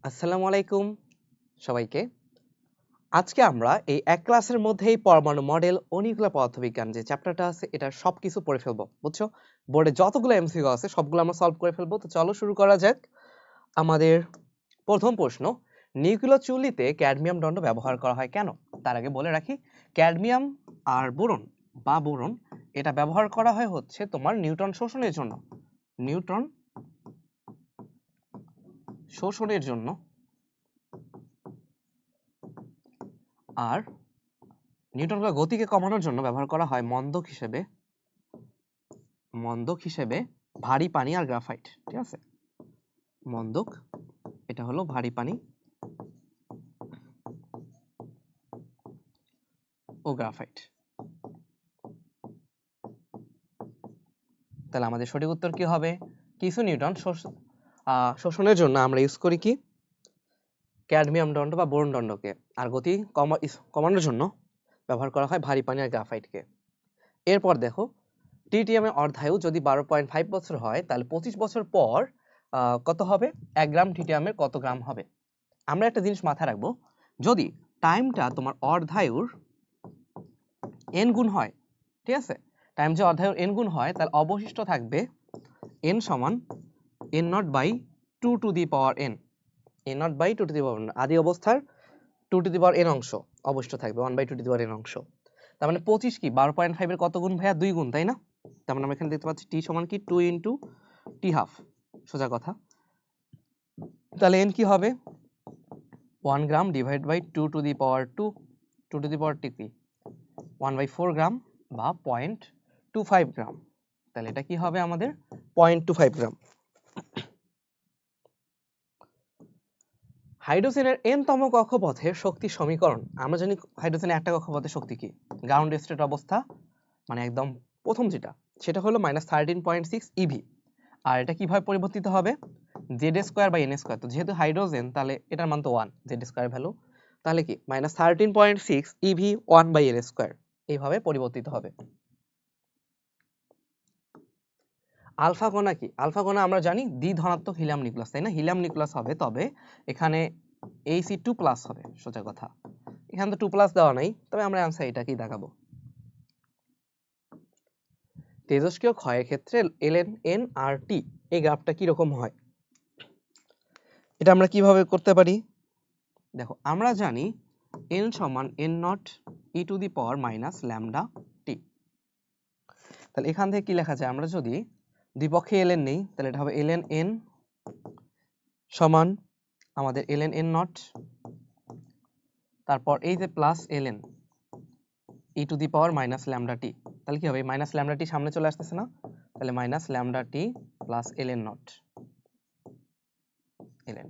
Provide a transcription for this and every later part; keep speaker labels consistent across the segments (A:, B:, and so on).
A: আসসালামু আলাইকুম সবাইকে। আজকে আমরা এই এক ক্লাসের মধ্যেই পরমাণু মডেল ও নিউক্লিয়ার পদার্থবিজ্ঞান যে চ্যাপ্টারটা আছে এটার সবকিছু পড়ে ফেলবো, বুঝছো? বোর্ডে যতগুলো এমসিকিউ আছে সবগুলো আমরা সলভ করে ফেলবো। তো চলো শুরু করা যাক। আমাদের প্রথম প্রশ্ন, নিউক্লিয় চুল্লিতে ক্যাডমিয়াম দণ্ড ব্যবহার করা হয় কেন? তার আগে বলে রাখি, ক্যাডমিয়াম আর বোরন এটা ব্যবহার করা হয় হচ্ছে তোমার নিউট্রন শোষণের জন্য। নিউট্রন শোষণের জন্য। আর নিউটনের গতিকে কমানোর জন্য ব্যবহার করা হয় মন্দক হিসেবে ভারী পানি আর গ্রাফাইট। ঠিক আছে, মন্দক এটা হলো ভারী পানি ও গ্রাফাইট। তাহলে আমাদের সঠিক উত্তর কি হবে? কিছু নিউটন শোষণের জন্য আমরা ইউজ করি কি ক্যাডমিয়াম দণ্ড বা বোরন দণ্ডকে, আর গতি কমানোর জন্য ব্যবহার করা হয় ভারী পানি আর গ্রাফাইটকে। এরপর দেখো, ট্রিটিয়ামের অর্ধায়ু যদি 12.5 বছর হয় তাহলে 25 বছর পর কত হবে? 1 গ্রাম ট্রিটিয়ামের কত গ্রাম হবে? আমরা একটা জিনিস মাথায় রাখবো, যদি টাইমটা তোমার অর্ধায়ুর n গুণ হয়, ঠিক আছে, টাইম যে অর্ধায়ুর n গুণ হয় তাহলে অবশিষ্ট থাকবে n সমান n naught by 2 to the power n, n naught by 2 to the power n, আদি অবস্থার 2 টু দি পাওয়ার n অংশ অবশিষ্ট থাকবে 1 by 2 to the power n অংশ। তার মানে 25 কি 12.5 এর কত গুণ ভাইয়া? 2 গুণ, তাই না? তার মানে আমরা এখানে দেখতে পাচ্ছি t সমান কি 2 ইনটু t হাফ, সোজা কথা। তাহলে n কি হবে? 1 গ্রাম divide by 2 to the power 2, 2 to the power t কি 1/4 গ্রাম বা 0.25 গ্রাম। তাহলে এটা কি হবে আমাদের? 0.25 গ্রাম। হাইড্রোজেনের n তম কক্ষপথের শক্তি সমীকরণ। আমরা জানি হাইড্রোজেনের একটা কক্ষপথের শক্তি কি, গ্রাউন্ড স্টেট অবস্থা মানে একদম প্রথম যেটা, সেটা হলো -13.6 eV। আর এটা কিভাবে পরিবর্তিত হবে? z²/n²। তো যেহেতু হাইড্রোজেন তাহলে এটার মান তো 1, z² ভ্যালু, তাহলে কি -13.6 eV 1/n², এইভাবে পরিবর্তিত হবে। আলফা কণা কি? আলফা কণা আমরা জানি দ্বিধনাত্মক হিলিয়াম নিউক্লিয়াস, তাই না? হিলিয়াম নিউক্লিয়াস হবে, তবে এখানে He2+ হবে, সোজা কথা। এখানে তো 2+ দেওয়া নাই, তবে আমরা आंसर এটাকেই দেখাবো। তেজস্ক্রিয় ক্ষয়ের ক্ষেত্রে ln n আর t এই গ্রাফটা কি রকম হয়? এটা আমরা কিভাবে করতে পারি? দেখো, আমরা জানি n সমান n0 e to the power minus lambda t। তাহলে এখান থেকে কি লেখা যায়? আমরা যদি দুই পক্ষে ln নেই তাহলে এটা হবে ln n সমান আমাদের ln n0, তারপর এই যে plus ln e to the power minus lambda t। তাহলে কি হবে? মাইনাস ল্যামডা t সামনে চলে আসতেছে না? তাহলে minus lambda t plus ln not ln।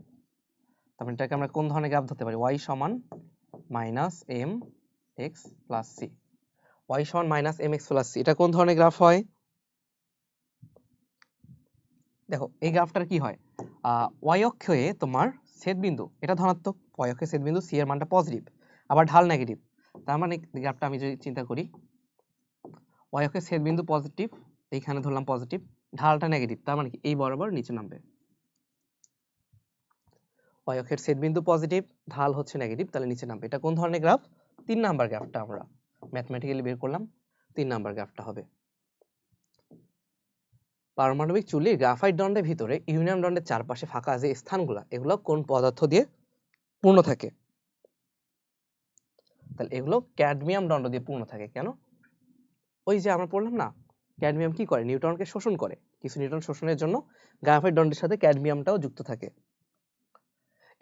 A: তারপর এটাকে আমরা কোন ধরনের গ্রাফ ধরতে পারি? y সমান minus m x plus c. y সমান minus m x plus c, এটা কোন ধরনের গ্রাফ হয়? দেখো এই গ্রাফটার কি হয়, y অক্ষে তোমার ছেদবিন্দু এটা ধনাত্মক, y অক্ষে ছেদবিন্দু c এর মানটা পজিটিভ, আবার ঢাল নেগেটিভ। তার মানে গ্রাফটা আমি যদি চিন্তা করি, y অক্ষে ছেদবিন্দু পজিটিভ, এইখানে ধরলাম পজিটিভ, ঢালটা নেগেটিভ, তার মানে কি এই বরাবর নিচে নামবে। y অক্ষের ছেদবিন্দু পজিটিভ, ঢাল হচ্ছে নেগেটিভ, তাহলে নিচে নামবে। এটা কোন ধরনের গ্রাফ? 3 নাম্বার গ্রাফটা আমরা ম্যাথমেটিক্যালি বের করলাম, 3 নাম্বার গ্রাফটা হবে। পারমাণবিক চুল্লির গ্রাফাইট দণ্ডের ভিতরে ইউরেনিয়াম দণ্ডের চারপাশে ফাঁকা যে স্থানগুলো, এগুলো কোন পদার্থ দিয়ে পূর্ণ থাকে? তাহলে এগুলো ক্যাডমিয়াম দণ্ড দিয়ে পূর্ণ থাকে। কেন? ওই যে আমরা পড়লাম না, ক্যাডমিয়াম কি করে? নিউট্রনকে শোষণ করে। কিছু নিউট্রন শোষণের জন্য গ্রাফাইট দণ্ডের সাথে ক্যাডমিয়ামটাও যুক্ত থাকে।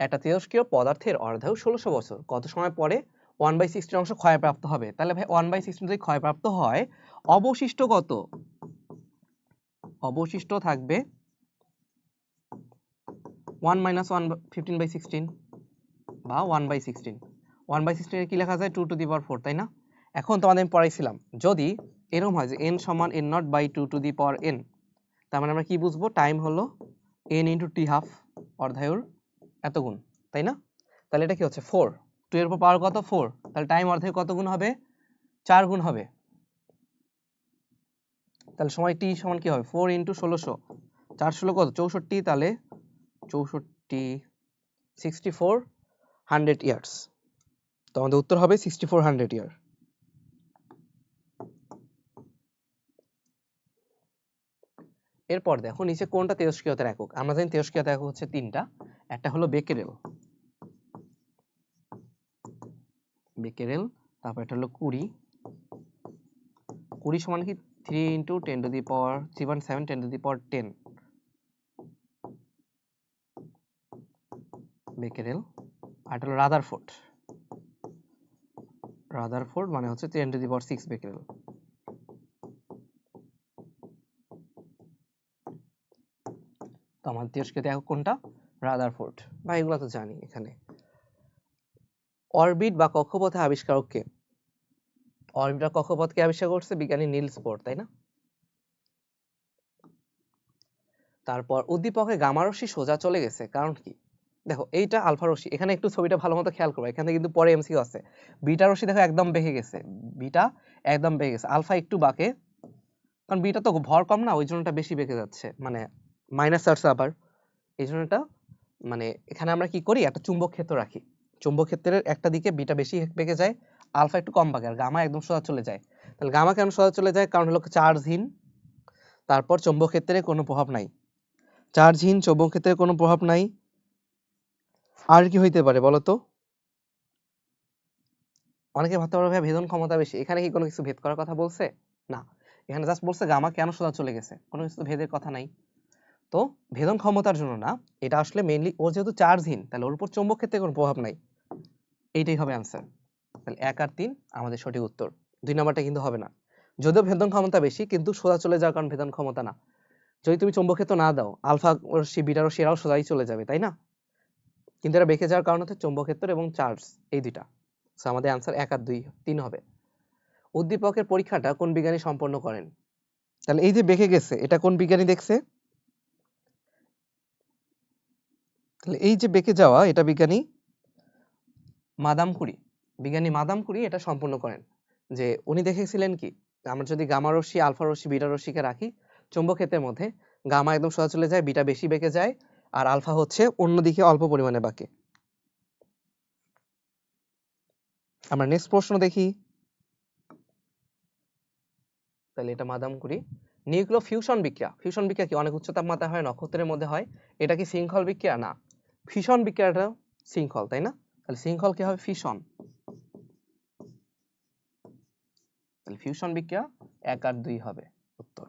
A: একটা তেজস্ক্রিয় পদার্থের অর্ধায়ু 1600 বছর, কত সময় পরে 1/16 অংশ ক্ষয়প্রাপ্ত হবে? তাহলে ভাই 1/16 যদি ক্ষয়প্রাপ্ত হয়, অবশিষ্ট কত? অবশিষ্ট থাকবে 1 - 1 15/16 বা 1/16। 1/16 এর কি লেখা যায়? 2 টু দি পাওয়ার 4, তাই না? এখন তোমাদের আমি পড়াইছিলাম, যদি এরকম হয় যে n সমান n0 by 2 to the power n, তার মানে আমরা কি বুঝবো? টাইম হলো n ইন্টু t হাফ, অর্ধায়ুর এত গুণ, তাই না? তাহলে এটা কি হচ্ছে 4, 2 এর উপর পাওয়ার কত? 4, তাহলে টাইম অর্ধায়ু কত গুণ হবে? 4 গুণ হবে। তাহলে সময় t সমান কি হবে? 4 ইন্টু 1600, 4 16 কত? 64, তাহলে 64 6400 ইয়ার্স। তো আমাদের উত্তর হবে 6400 ইয়ার। এরপর দেখো নিচে কোনটা তেজস্ক্রিয়তার একক। আমরা জানি তেজস্ক্রিয়তার একক হচ্ছে তিনটা, একটা হলো বেকেরেল, তারপর এটা হলো কুরি। কুরি সমান কি 3 × 10⁻3.7 10⁻10 বেকেরেল। আর এটা হলো রাদারফোর্ড মানে হচ্ছে 10⁶ বেকেরেল। তো আমাদের তেজস্ক্রিয়তা একক কোনটা? রাদারফোর্ড, বা এগুলো তো জানি। এখানে অরবিট বা কক্ষপথে আবিষ্কারক কে? অরবিট বা কক্ষপথকে আবিষ্কার করছে বিজ্ঞানী নিলস বোর, তাই না? তারপর উদ্দীপকে গামা রশ্মি সোজা চলে গেছে কারণ কি? দেখো এইটা আলফা রশ্মি, এখানে একটু ছবিটা ভালো মতো খেয়াল করো, এখানে কিন্তু পরে এমসিকিউ আছে। বিটা রশ্মি দেখো একদম বেঁকে গেছে, আলফা একটু বাঁকে, কারণ বিটা তো ভর কম না, ওই জন্যটা বেশি বেঁকে যাচ্ছে, মানে মাইনাস আসছে আবার, এই জন্যটা। মানে এখানে আমরা কি করি, একটা চুম্বক ক্ষেত্র রাখি, চুম্বক ক্ষেত্রের একটা দিকে বিটা বেশি বেঁকে যায়, আলফা একটু কম বাঁকে, আর গামা একদম সোজা চলে যায়। তাহলে গামা কেন সোজা চলে যায়? কারণ হলো চার্জহীন, তারপর চুম্বক ক্ষেত্রে কোনো প্রভাব নাই, চার্জহীন, চৌম্বক ক্ষেত্রের কোনো প্রভাব নাই। আর কি হইতে পারে বলো তো? অনেকে ভাবতে পারবে ভাই ভেদন ক্ষমতা বেশি, এখানে কি কোনো কিছু ভেদ করার কথা বলছে? না, এখানে জাস্ট বলছে গামা কেন সোজা চলে গেছে, কোনো কিছু ভেদের কথা নাই। তো ভেদন ক্ষমতার জন্য না, এটা আসলে মেইনলি ওর যেহেতু চার্জহীন, তাহলে ওর উপর চৌম্বক ক্ষেত্রে কোনো প্রভাব নাই। এইটাই হবে অ্যান্সার। তাহলে 1 আর 3 আমাদের সঠিক উত্তর। 2 নাম্বারটা কিন্তু হবে না, যদিও ভেদন ক্ষমতা বেশি, কিন্তু সোজা চলে যাওয়ার কারণ ভেদন ক্ষমতা না। যদি তুমি চৌম্বক ক্ষেত্র না দাও, আলফা রশ্মি, বিটা রশ্মি এরাও সোজাই চলে যাবে, তাই না? কিন্তু এরা বেঁকে যাওয়ার কারণ হচ্ছে চৌম্বক ক্ষেত্র এবং চার্জ, এই দুইটা। সো আমাদের অ্যান্সার 1 আর 2 3 হবে। উদ্দীপকের পরীক্ষাটা কোন বিজ্ঞানী সম্পন্ন করেন? তাহলে এই যে বেঁকে গেছে, এটা কোন বিজ্ঞানী দেখছে? তাহলে এই যে বেঁকে যাওয়া, এটা বিজ্ঞানী মাদাম কুরি, এটা সম্পন্ন করেন। যে উনি দেখেছিলেন কি, আমরা যদি গামা রশ্মি, আলফা রশ্মি, বিটা রশ্মিকে রাখি চৌম্বক ক্ষেত্রের মধ্যে, গামা একদম সোজা চলে যায়, বিটা বেশি বেঁকে যায়, আর আলফা হচ্ছে অন্যদিকে অল্প পরিমাণে বাঁকে। আমরা নেক্সট প্রশ্ন দেখি। তাহলে এটা মাদাম কুরি। নিউক্লিয় ফিউশন বিক্রিয়া কি অনেক উচ্চ তাপমাত্রায় হয়, নক্ষত্রের মধ্যে হয়, এটা কি শৃঙ্খল বিক্রিয়া? না, ফিশন বিক্রিয়াটা শৃঙ্খল, তাই না? তাহলে শৃঙ্খল কি হবে? ফিশন। তাহলে ফিউশন বিক্রিয়া 1 আর 2 হবে উত্তর।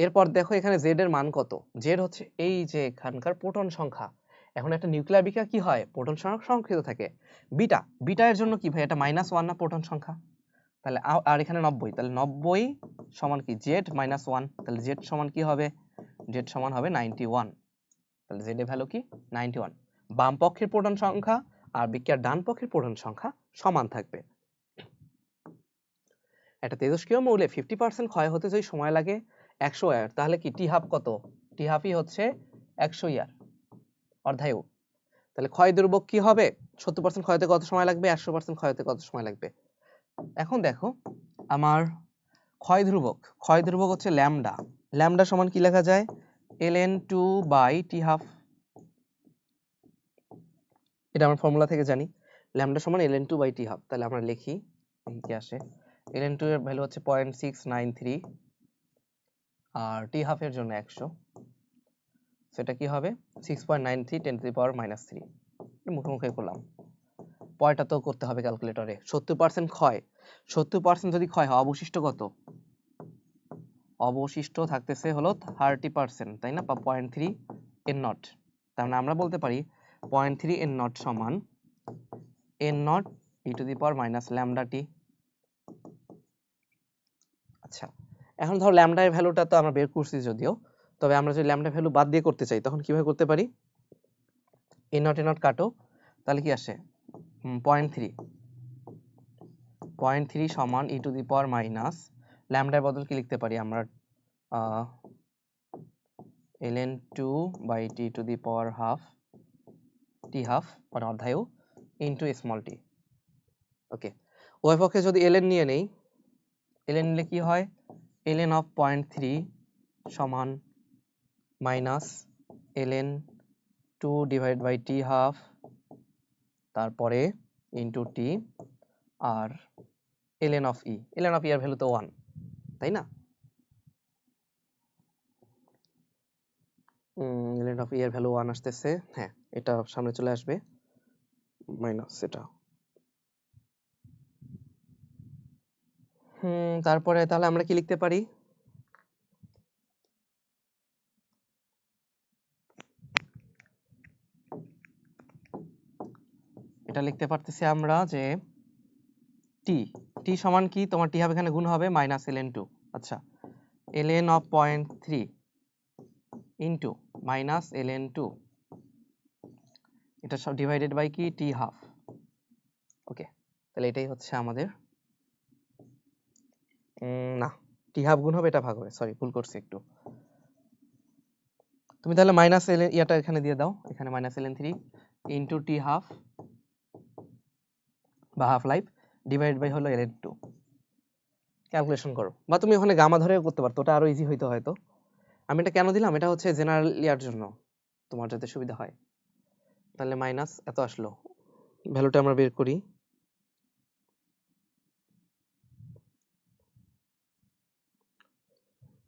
A: এরপর দেখো এখানে জেড এর মান কত? জেড হচ্ছে এই যে এখানকার প্রোটন সংখ্যা। এখন একটা নিউক্লিয়ার বিক্রিয়া কি হয়? প্রোটন সংখ্যা সংরক্ষিত থাকে। বিটা এর জন্য কি ভাই, এটা -1 না প্রোটন সংখ্যা? তাহলে আর এখানে 90, তাহলে 90 সমান কি জেড -1, তাহলে জেড সমান কি হবে? জেড সমান হবে 91। তাহলে জেড এর ভ্যালু কি? 91। বাম পক্ষের প্রোটন সংখ্যা আর বিক্রিয়ার ডান পক্ষের প্রোটন সংখ্যা সমান থাকবে। একটা তেজস্ক্রিয় মৌলে 50% ক্ষয় হতে যদি সময় লাগে 100 ইয়ার, তাহলে কি টি হাফ কত? টি হাফই হচ্ছে 100 ইয়ার, অর্ধায়ু। তাহলে ক্ষয় ধ্রুবক কি হবে? 70% ক্ষয় হতে কত সময় লাগবে, 100% ক্ষয় হতে কত সময় লাগবে? এখন দেখো আমার ক্ষয় ধ্রুবক হচ্ছে ল্যামডা। ল্যামডা সমান কি লেখা যায়? ln2/t12। এটা আমরা ফর্মুলা থেকে জানি, ল্যামডা সমান ln2/t12। তাহলে আমরা লিখি, কি আসে, ln2 এর ভ্যালু হচ্ছে 0.693, আর টি হাফ এর জন্য 100, সেটা কি হবে 6.93 10⁻³ মুখে করলাম, পয়টা তো করতে হবে ক্যালকুলেটরে। 70% ক্ষয়, 70% যদি ক্ষয় হয় অবশিষ্ট কত? অবশিষ্ট থাকতেছে হলো 30%, তাই না? বা 0.3 n0। তার মানে আমরা বলতে পারি 0.3 n0 সমান n0 e⁻⁻λt। আচ্ছা, এখন ধরো ল্যামডা এর ভ্যালুটা তো আমরা বের করছি যদিও, তবে আমরা যদি ল্যামডা ভ্যালু বাদ দিয়ে করতে চাই তখন কিভাবে করতে পারি? n0 কাটো, তাহলে কি আসে 0.3 সমান e⁻⁻, ল্যামডার বদল কি লিখতে পারি আমরা? ln2/t12 t12 মানে অর্ধায়ু ইনটু স্মল t। ওকে, উভয় পক্ষে যদি ln নিয়ে নেই, ln নিলে কি হয়? ln of 0.3 সমান minus ln 2 divide by T half, তারপরে ইন্টু টি, আর ln of E, ln of E এর ভ্যালু তো 1, তাই না? ln অফ ই এর ভ্যালু 1 আসতেছে, হ্যাঁ এটা সামনে চলে আসবে, মাইনাস এটা। তারপরে তাহলে আমরা কি লিখতে পারি? এটা লিখতে পারতেছি আমরা যে টি, টি সমান কি, তোমার টি হাফ এখানে গুণ হবে মাইনাস ln2, আচ্ছা ln of 0.3 into minus ln2, এটা সব ডিভাইডেড বাই কি টি হাফ। ওকে, তাহলে এটাই হচ্ছে আমাদের, না টি হাফ গুণ হবে এটা ভাগ হবে, সরি ভুল করছি একটু। তুমি তাহলে মাইনাস এল ইয়াটা এখানে দিয়ে দাও, এখানে minus ln3 into T half বা হাফ লাইফ ডিভাইড বাই হলো ln2, ক্যালকুলেশন করো, বা তুমি ওখানে গামা ধরেও করতে পারতো, ওটা আরো ইজি হইতো হয়তো। আমি এটা কেন দিলাম, এটা হচ্ছে জেনারেল ইয়ার জন্য, তোমার যাতে সুবিধা হয়। তাহলে মাইনাস এত আসলো, ভ্যালুটা আমরা বের করি,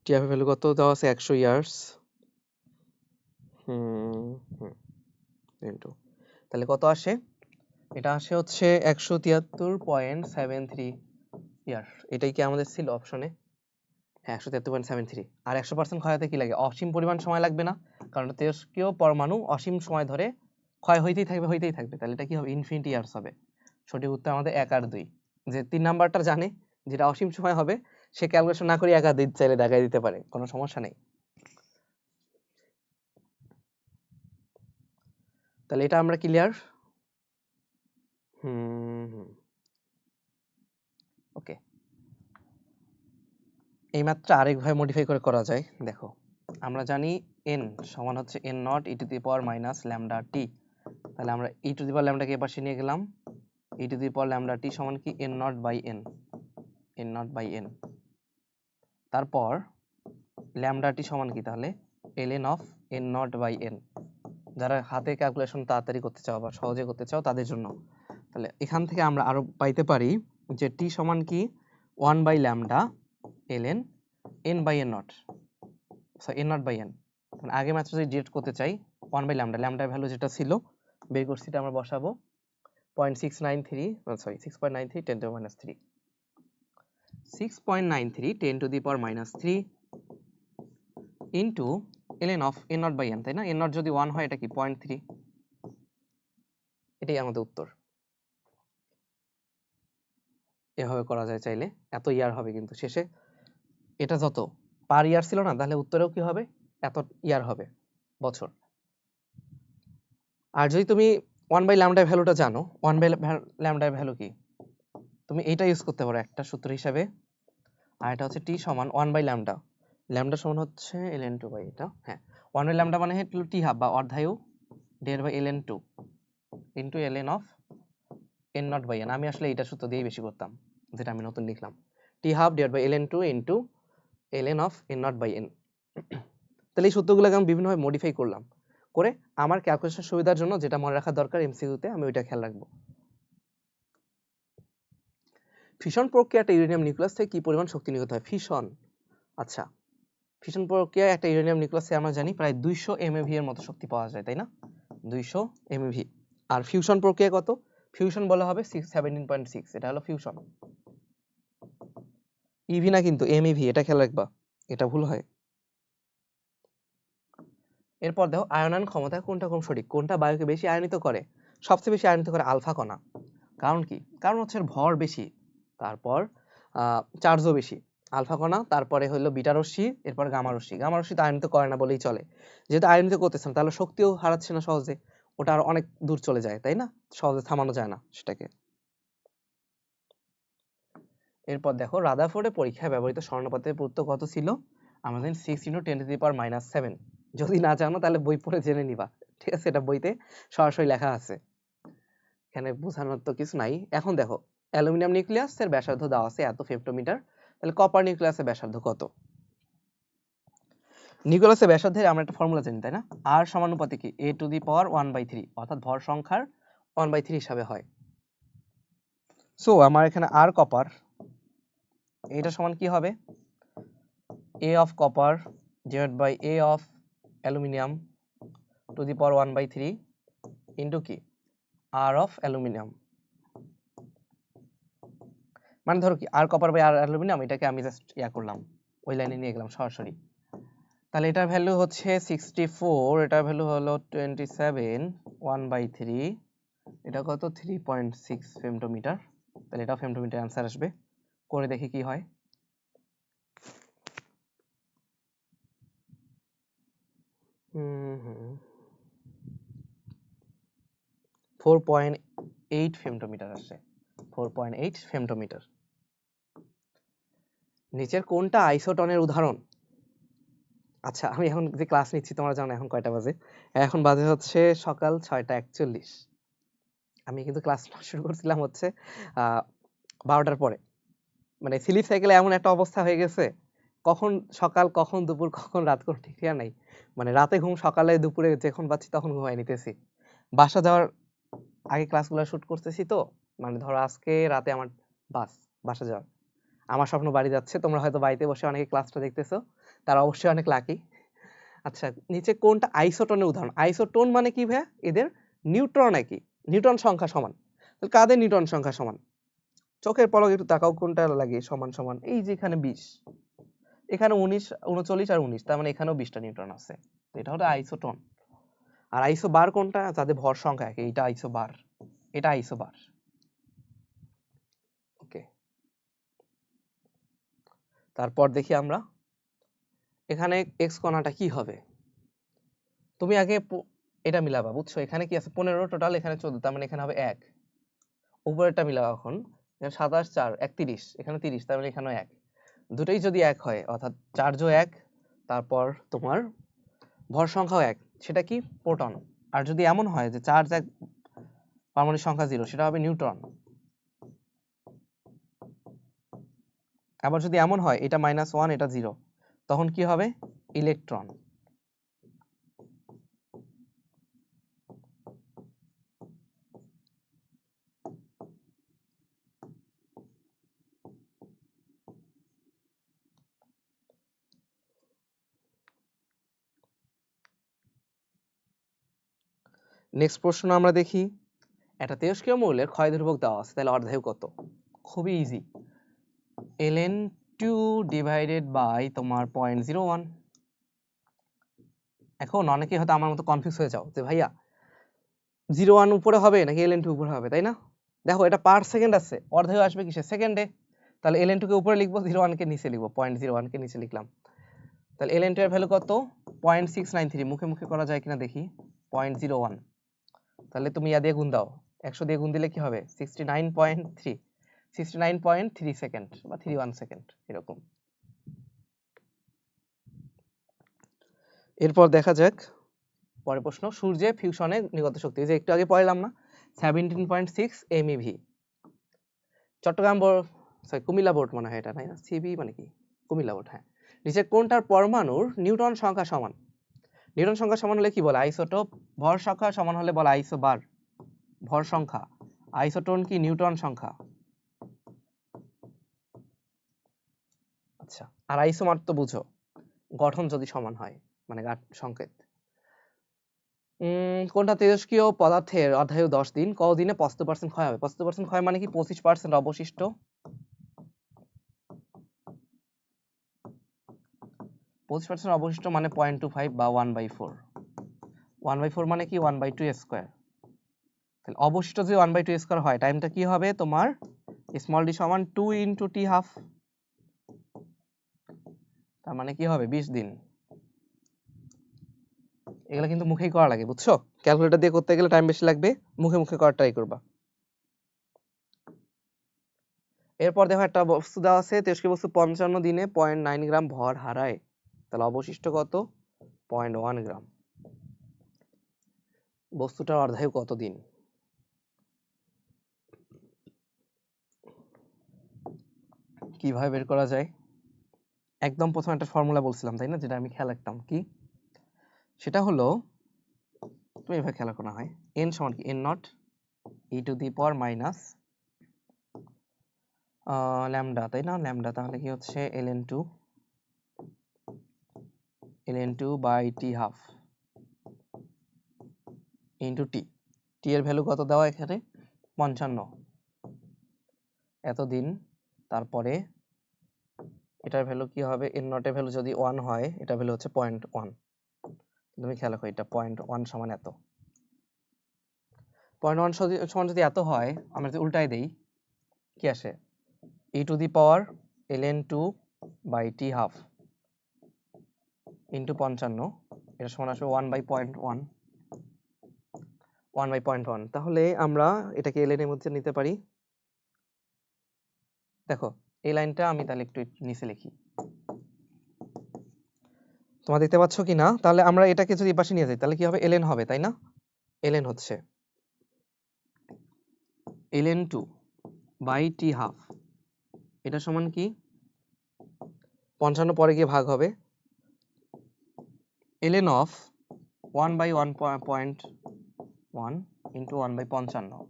A: টি হাফ এর ভ্যালু কত দেওয়া আছে 100 ইয়ার্স, ইন্টু, তাহলে কত আসে, এটা আসে হচ্ছে 173.73 ইয়ার, এটাই কি আমাদের ছিল অপশনে? হ্যাঁ 173.73, আর 100% ক্ষয় হতে কি লাগে, অসীম পরিমাণ সময় লাগবে না, কারণ তেজস্ক্রিয় পরমাণু অসীম সময় ধরে ক্ষয় হইতেই থাকবে, তাহলে এটা কি হবে, ইনফিনিটি ইয়ার্স হবে। সঠিক উত্তর আমাদের 1 আর 2, যে 3 নাম্বারটা জানে যেটা অসীম সময় হবে, সে ক্যালকুলেশন না করে 1 আর 2 চাইলে দেখাই দিতে পারে, কোনো সমস্যা নেই। তাহলে এটা আমরা ক্লিয়ার। ওকে, এই মাত্রা আরেকভাবে মডিফাই করে করা যায়, দেখো আমরা জানি n সমান হচ্ছে n naught e to the power minus lambda T, তাহলে আমরা e টু দি পাওয়ার ল্যামডাকে এর পাশে নিয়ে গেলাম, e to the power lambda T সমান কি n naught by n, n naught by n, তারপর ল্যামডা টি সমান কি তাহলে ln of n naught by n, যারা হাতে ক্যালকুলেশন তাড়াতাড়ি করতে চাও বা সহজে করতে চাও তাদের জন্য। তাহলে এখান থেকে আমরা আরো পাইতে পারি যে টি সমান কি 1 by lambda ln n by n naught, sorry n naught by n, আগে মাত্র যদি ডিরেক্ট করতে চাই 1 বাই ল্যামডা, ল্যামডার ভ্যালু যেটা ছিল বের করছি, এটা আমরা বসাবো 0.693, sorry 6.93 10 to the minus 3, 6.93 10 to the power minus 3 into ln of n naught by n, তাই না, n naught যদি 1 হয় এটা কি 0.3, এটাই আমাদের উত্তর। এভাবে করা যায় চাইলে, এত ইয়ার হবে কিন্তু শেষে, এটা যত পার ইয়ার ছিল না, তাহলে উত্তরেও কি হবে, এত ইয়ার হবে, বছর। আর যদি তুমি 1 বাই ল্যামডার ভ্যালুটা জানো, 1 বাই ল্যামডার ভ্যালু কি, তুমি এইটা ইউজ করতে পারো একটা সূত্র হিসাবে, আর এটা হচ্ছে টি সমান 1 বাই ল্যামডা, ল্যামডা সমান হচ্ছে ln2 বাই এটা, হ্যাঁ 1 বাই ল্যামডা মানে হলো টি হাফ বা অর্ধায়ু divide by ln2 into ln of n naught by n, আমি আসলে এইটা সূত্র দিয়েই বেশি করতাম, যেটা আমি নতুন লিখলাম, T half divide by ln2 into ln of n naught by n। তাহলে এই সূত্রগুলোকে আমি বিভিন্নভাবে মডিফাই করলাম, করে আমার ক্যালকুলেশন সুবিধার জন্য যেটা মনে রাখা দরকার এমসিকিউতে আমি ওইটা খেয়াল রাখবো। ফিশন প্রক্রিয়াতে ইউরেনিয়াম নিউক্লিয়াস থেকে কি পরিমাণ শক্তি নির্গত হয়, ফিশন, আচ্ছা ফিশন প্রক্রিয়ায় একটা ইউরেনিয়াম নিউক্লিয়াসে আমরা জানি প্রায় 200 MeV এর মতো শক্তি পাওয়া যায়, তাই না, 200 MeV, আর ফিউশন প্রক্রিয়া কত, ফিউশন বলা হবে 17.6, এটা হলো ফিউশন, ইভি না কিন্তু MeV, এটা খেয়াল রাখবা, এটা ভুল হয়। এরপর দেখো আয়নায়ন ক্ষমতা কোনটা কম সঠিক, কোনটা বায়ুকে বেশি আয়নিত করে, সবচেয়ে বেশি আয়নিত করে আলফা কণা, কারণ কি, কারণ হচ্ছে ভর বেশি, তারপর চার্জও বেশি, আলফা কণা, তারপরে হলো বিটা রশ্মি, এরপর গামা রশ্মি, গামা রশ্মি তো আয়নিত করে না বলেই চলে, যেহেতু আয়নিত করতেছে না তাহলে শক্তিও হারাচ্ছে না সহজে, ওটা আর অনেক দূর চলে যায়, তাই না, সহজে থামানো যায় না সেটাকে। এরপর দেখো রাদারফোর্ডের পরীক্ষায় ব্যবহৃত স্বর্ণপাতের পুরুত্ব কত ছিল, আমরা জানি 6 × 10⁻⁷, যদি না জানো তাহলে বই পড়ে জেনে নিবা, ঠিক আছে, এটা বইতে সরাসরি লেখা আছে, এখানে বোঝানোর তো কিছু নাই। এখন দেখো অ্যালুমিনিয়াম নিউক্লিয়াসের ব্যাসার্ধ দেওয়া আছে এত ফেমটোমিটার, তাহলে কপার নিউক্লিয়াসের ব্যাসার্ধ কত, নিউক্লিয়াসের ব্যাসার্ধের আমরা একটা ফর্মুলা জানি, তাই না? আর সমানুপাতিক কি a টু দি পাওয়ার 1/3, অর্থাৎ ভর সংখ্যার 1/3 হিসাবে হয়। সো আমার এখানে আর কপার, এটা সমান কি হবে? a of copper divide by a of aluminium to the power 1/3 into কি আর অফ অ্যালুমিনিয়াম। মানে ধরো কি r copper by r aluminium, এটাকে আমি জাস্ট করলাম, ওই লাইনে নিয়ে গেলাম সরাসরি। তাহলে এটার ভ্যালু হচ্ছে 64, এটার ভ্যালু হলো 27, 1/3, এটা কত 3.6 ফেমটোমিটার। তাহলে এটা ফেমটোমিটার অ্যান্সার আসবে। করে দেখি কি হয়। হুম 4.8 ফেমটোমিটার আসে, 4.8 ফেমটোমিটার। নিচের কোনটা আইসোটনের উদাহরণ? আচ্ছা, আমি এখন যে ক্লাস নিচ্ছি, তোমরা জানো এখন কয়টা বাজে? এখন বাজে হচ্ছে সকাল 6:41। আমি কিন্তু ক্লাস শুরু করছিলাম হচ্ছে 12টার পরে। মানে স্লিপ সাইকেলে এমন একটা অবস্থা হয়ে গেছে, কখন সকাল কখন দুপুর কখন রাত কোনো ঠিক ঠিকানা নাই। মানে রাতে ঘুম, সকালে দুপুরে যখন পাচ্ছি তখন ঘুমাই নিতেছি। বাসা যাওয়ার আগে ক্লাসগুলো শুট করতেছি তো, মানে ধরো আজকে রাতে আমার বাসা যাওয়ার। আমার স্বপ্ন বাড়ি যাচ্ছে, তোমরা হয়তো বাড়িতে বসে অনেকে ক্লাসটা দেখতেছো, তারা অবশ্যই অনেক লাকি। আচ্ছা, নিচে কোনটা আইসোটনের উদাহরণ? আইসোটোন মানে কি ভাইয়া? এদের নিউট্রন একই, নিউট্রন সংখ্যা সমান। তাহলে কাদের নিউট্রন সংখ্যা সমান? চোখের পলক একটু তাকাও, কোনটা লাগে সমান সমান? এই যে এখানে 20, এখানে 19, 39 আর 19, তার মানে এখানেও 20টা নিউট্রন আছে। তো এটা হলো আইসোটোন। আর আইসোবার কোনটা? যাদের ভর সংখ্যা একই, এটা আইসোবার, এটা আইসোবার। ওকে, তারপর দেখি আমরা এখানে এক্স কণাটা কি হবে। তুমি আগে এটা মিলাবা, বুঝছো? এখানে কি আছে 15 টোটাল, এখানে 14, তার মানে এখানে হবে 1। উপরেরটা মিলাও এখন, 27 4 31, এখানে 30, তার মানে এখানেও 1। দুটোই যদি 1 হয়, অর্থাৎ চার্জও 1, তারপর তোমার ভর সংখ্যাও 1, সেটা কি? প্রোটন। আর যদি এমন হয় যে চার্জ 1, পারমাণবিক সংখ্যা 0, সেটা হবে নিউট্রন। আবার যদি এমন হয় এটা -1, এটা 0, তখন কি হবে? ইলেকট্রন। নেক্সট প্রশ্ন আমরা দেখি। একটা তেজস্ক্রিয় মৌলের ক্ষয় ধ্রুবক দেওয়া আছে, তাহলে অর্ধায়ু কত? খুবই ইজি, ln2 ডিভাইডেড বাই তোমার 0.01। এখন অনেকে হয়তো আমার মতো কনফিউজ হয়ে যাও যে ভাইয়া 0.1 উপরে হবে নাকি ln2 উপরে হবে, তাই না? দেখো এটা পার সেকেন্ড আছে, অর্ধায়ু আসবে কিসে? সেকেন্ডে। তাহলে ln2 কে উপরে লিখবো, 0.1 কে নিচে লিখবো, 0.01 কে নিচে লিখলাম। তাহলে ln2 এর ভ্যালু কত? 0.693, মুখে মুখে করা যায় কিনা দেখি। 0.01, তাহলে তুমি ইয়া দিয়ে গুণ দাও, 100 দিয়ে গুণ দিলে কি হবে? 69.3 সেকেন্ড বা 31 সেকেন্ড এরকম। এরপর দেখা যাক পরের প্রশ্ন। সূর্যে ফিউশনে নির্গত শক্তি, যে একটু আগে পড়লাম না, 17.6 MeV। Chittagong board, sorry Comilla board মনে হয় এটা, তাই না? সিবি মানে কি? কুমিল্লা বোর্ড, হ্যাঁ। নিচে কোনটার পরমাণুর নিউট্রন সংখ্যা সমান? নিউট্রন সংখ্যা সমান হলে কি বলে? আইসোটোপ। ভর সংখ্যা সমান হলে বলে আইসোবার। ভর সংখ্যা, আইসোটোন কি? নিউট্রন সংখ্যা। আচ্ছা, আর আইসোমার তো বুঝো, গঠন যদি সমান হয়, মানে সংকেত। কোনটা তেজস্ক্রিয় পদার্থের অর্ধায়ু 10 দিন, কদিনে 75% ক্ষয় হবে? 75% ক্ষয় মানে কি? 25% অবশিষ্ট। 25% অবশিষ্ট মানে 0.25 বা 1/4। 1/4 মানে কি? 1/2 স্কয়ার। তাহলে অবশিষ্ট যদি 1/2 স্কয়ার হয়, টাইমটা কি হবে তোমার? স্মল ডি সমান 2 × t½ তার মানে কি হবে? 20 দিন। এগুলো কিন্তু মুখেই করা লাগে, বুঝছো? ক্যালকুলেটর দিয়ে করতে গেলে টাইম বেশি লাগবে, মুখে মুখে করার ট্রাই করবা। এরপর দেখো একটা বস্তু দেওয়া আছে, তেজস্ক্রিয় বস্তু 55 দিনে 0.9 গ্রাম ভর হারায়, তাহলে অবশিষ্ট কত? 0.1 গ্রাম। বস্তুটার অর্ধায়ু কত দিন? কিভাবে বের করা যায়? একদম প্রথমে একটা ফর্মুলা বলছিলাম তাই না, যেটা আমি খেয়াল রাখতাম, কি সেটা হলো, তুমি এভাবে খেয়াল রাখো না হয়, n সমান কি n naught e to the power minus lambda, তাই না, ল্যামডা তাহলে কি হচ্ছে ln2 by T half into T. T এর ভ্যালু কত দেওয়া এখানে 55 এতদিন। তারপরে এটার ভ্যালু কি হবে, n নটের ভ্যালু যদি 1 হয়, এটা ভ্যালু হচ্ছে 0.1। তুমি খেয়াল রাখো এটা 0.1 সমান এত। 0.1 সমান যদি এত হয়, আমরা যদি উল্টাই দেই কি আসে, e to the power ln2 by T half into 55, এটা সমান আসবে 1/0.1। তাহলে আমরা এটাকে ln এর মধ্যে নিতে পারি। দেখো এই লাইনটা আমি তাহলে একটু নিচে লিখি, তোমরা দেখতে পাচ্ছ কি না? তাহলে আমরা এটাকে যদি পাশে নিয়ে যাই তাহলে কি হবে, ln হবে, তাই না? ln হচ্ছে ln2 বাই টি হাফ, এটা সমান কি 55 পরে গিয়ে ভাগ হবে ln অফ 1/1.1 ইন্টু 1/55।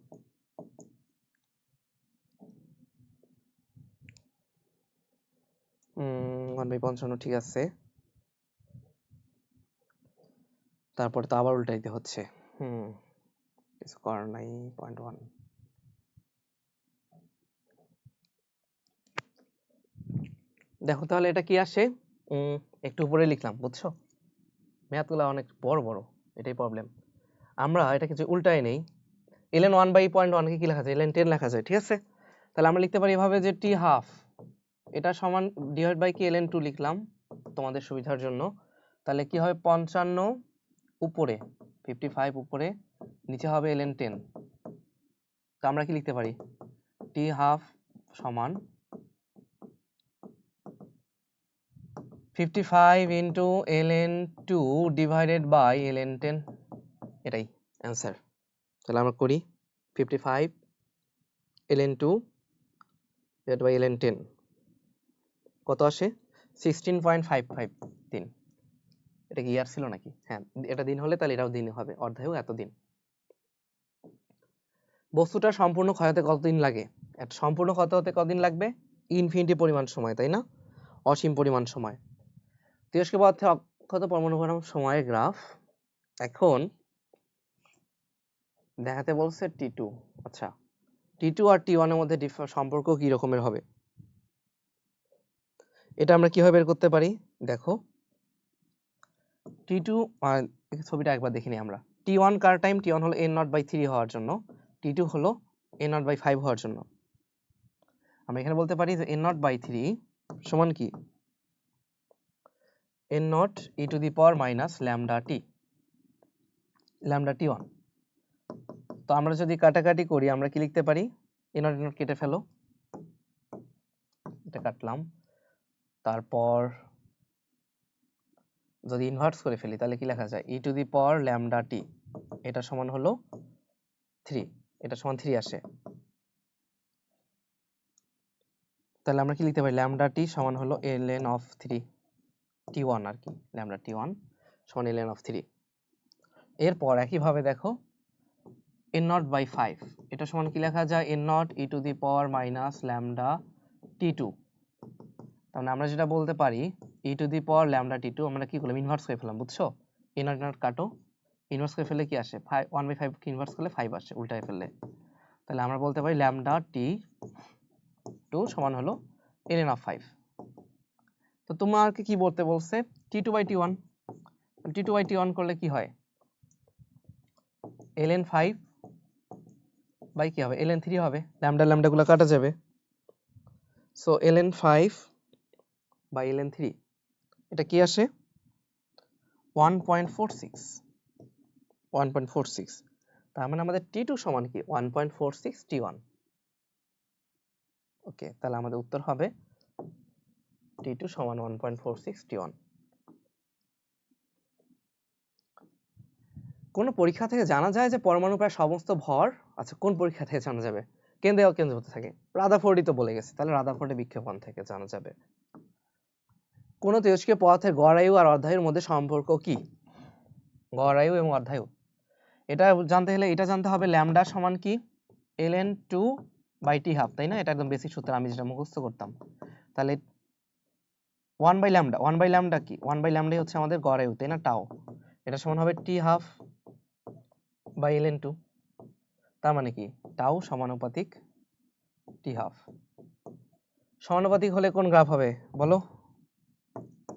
A: 1/55 ঠিক আছে, তারপর তো আবার উল্টাইতে হচ্ছে, কিছু করার নাই। 0.1 দেখো তাহলে এটা কি আসে, একটু উপরে লিখলাম, বুঝছো, ম্যাথগুলো অনেক বড় বড়, এটাই প্রবলেম। আমরা এটাকে যে উল্টায় নেই, ln 1/0.1 কে কি লেখা যায়, ln 10 লেখা যায়, ঠিক আছে। তাহলে আমরা লিখতে পারি এভাবে যে টি হাফ এটা সমান ডিভাইড বাই কি ln2 লিখলাম তোমাদের সুবিধার জন্য। তাহলে কি হবে 55 উপরে 55 উপরে, নিচে হবে ln 10। তো আমরা কি লিখতে পারি, টি হাফ সমান 55 into ln2 divided by ln 10, এটাই অ্যান্সার। তাহলে আমরা করি 55 ln2 ডিভাইডেড বাই ln 10 কত আসে 16.553। এটা কি ইয়ার ছিল নাকি? হ্যাঁ, এটা দিন হলে তাহলে এটাও দিন হবে, অর্ধায়ু এত দিন। বস্তুটা সম্পূর্ণ ক্ষয় হতে কতদিন লাগে? এটা সম্পূর্ণ ক্ষত হতে কতদিন লাগবে? ইনফিনিটি পরিমাণ সময়, তাই না, অসীম পরিমাণ সময়। তেজস্ক্রিয় পদার্থের অক্ষত পরমাণু বনাম সময়ের গ্রাফ। এখন দেখাতে বলছে T2। আচ্ছা, T2 আর T1 এর মধ্যে সম্পর্ক কি রকমের হবে, এটা আমরা কিভাবে বের করতে পারি? দেখো T2 ছবিটা একবার দেখে নিই আমরা। T1 কার টাইম, T1 হলো n0/3 হওয়ার জন্য, T2 হলো n0/5 হওয়ার জন্য। আমরা এখানে বলতে পারি যে n0/3 সমান কি n0 e to the power minus lambda T, lambda T1। তো আমরা যদি কাটাকাটি করি আমরা কি লিখতে পারি, n0 n0 কেটে ফেলো, এটা কাটলাম। তারপর যদি ইনভার্স করে ফেলি তাহলে কি লেখা যায়, e to the power lambda T, এটা সমান হলো 3, এটা সমান 3 আসে। তাহলে আমরা কি লিখতে পারি, ল্যামডা টি সমান হলো ln অফ 3 T1 আর কি, ল্যামডা T1 সমান ln অফ 3। এরপর একইভাবে দেখো n0/5, এটা সমান কি লেখা যায়, n0 e to the power minus lambda T2। তাহলে আমরা যেটা বলতে পারি e to the power lambda T2, আমরা কি করলাম, ইনভার্স করে ফেললাম, বুঝছো, n0 কাটো, ইনভার্স করে ফেললে কি আসে, 1/5 কে ইনভার্স করলে 5 আসে উল্টায় ফেললে। তাহলে আমরা বলতে পারি ল্যামডা T2 সমান হলো ln অফ 5। তো তোমাকে কি বলতে বলছে, T2/T1, T2/T1 করলে কি হয়, ln 5 বাই কি হবে, ln 3 হবে, ল্যামডা ল্যামডা গুলো কাটা যাবে। সো ln 5 বাই ln 3 এটা কি আসে 1.46। তার মানে আমাদের T2 সমান কি 1.46 T1। ওকে, তাহলে আমাদের উত্তর হবে T2 সমান 1.46 T1। কোন পরীক্ষা থেকে জানা যায় যে পরমাণু প্রায় সমস্ত ভর, আচ্ছা কোন পরীক্ষা থেকে জানা যাবে, কেন্দ্রে কেন্দ্রীভূত থাকে, রাদারফোর্ডই তো বলে গেছে, তাহলে রাদারফোর্ডের বিক্ষেপণ থেকে জানা যাবে। কোন তেজস্ক্রিয় পদার্থের গড় আয়ু আর অর্ধায়ুর মধ্যে সম্পর্ক কি? গড় আয়ু এবং অর্ধায়ু, এটা জানতে হলে এটা জানতে হবে ল্যামডা সমান কি ln2/t½ তাই না? এটা একদম বেসিক সূত্র, আমি যেটা মুখস্থ করতাম। তাহলে 1/λ কি 1/λ হচ্ছে আমাদের গড় আয়ু তাই না, টাও। এটা সমান হবে t½ ln2, তার মানে কি টাও সমানুপাতিক t½ সমানুপাতিক হলে কোন গ্রাফ হবে বলো?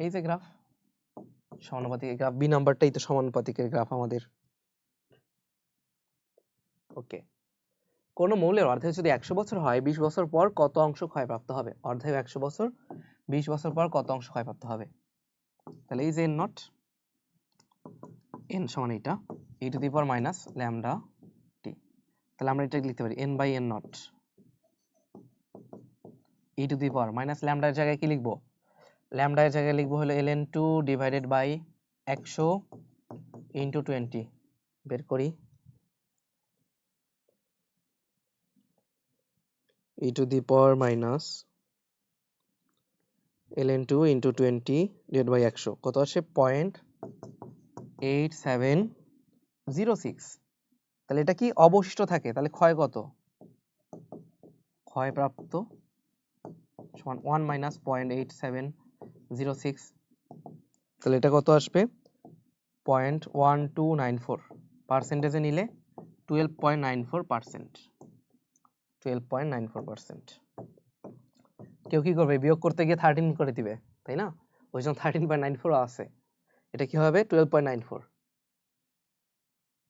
A: এই যে গ্রাফ সমানুপাতিক গ্রাফ, বি নাম্বারটাই তো সমানুপাতিকের গ্রাফ আমাদের। ওকে, কোন মৌলের অর্ধায়ু যদি 100 বছর হয় 20 বছর পর কত অংশ ক্ষয়প্রাপ্ত হবে? অর্ধায়ু 100 বছর, 20 বছর পর কত অংশ ক্ষয়প্রাপ্ত হবে? তাহলে এই যে n নট, n সমান এটা e to the power minus lambda T. তাহলে আমরা এটা লিখতে পারি n by n naught e to the power minus ল্যামডার জায়গায় কি লিখবো? ল্যামডার জায়গায় লিখবো হলো ln2 ডিভাইডেড বাই 100 ইন্টু 20। বের করি e to the power minus ln2 into 20 divide by 100 কত আসে? 0.8706। তাহলে এটা কি অবশিষ্ট থাকে, তাহলে ক্ষয় কত? ক্ষয়প্রাপ্ত সমান 1 মাইনাস 0.8706, তাহলে এটা কত আসবে? 0.1294। পার্সেন্টেজে নিলে 12.94%। 12.94%। কেউ কি করবে? বিয়োগ করতে গিয়ে 13 করে দিবে তাই না? ওই জন্য 13.94 আছে, এটা কি হবে? 12.94।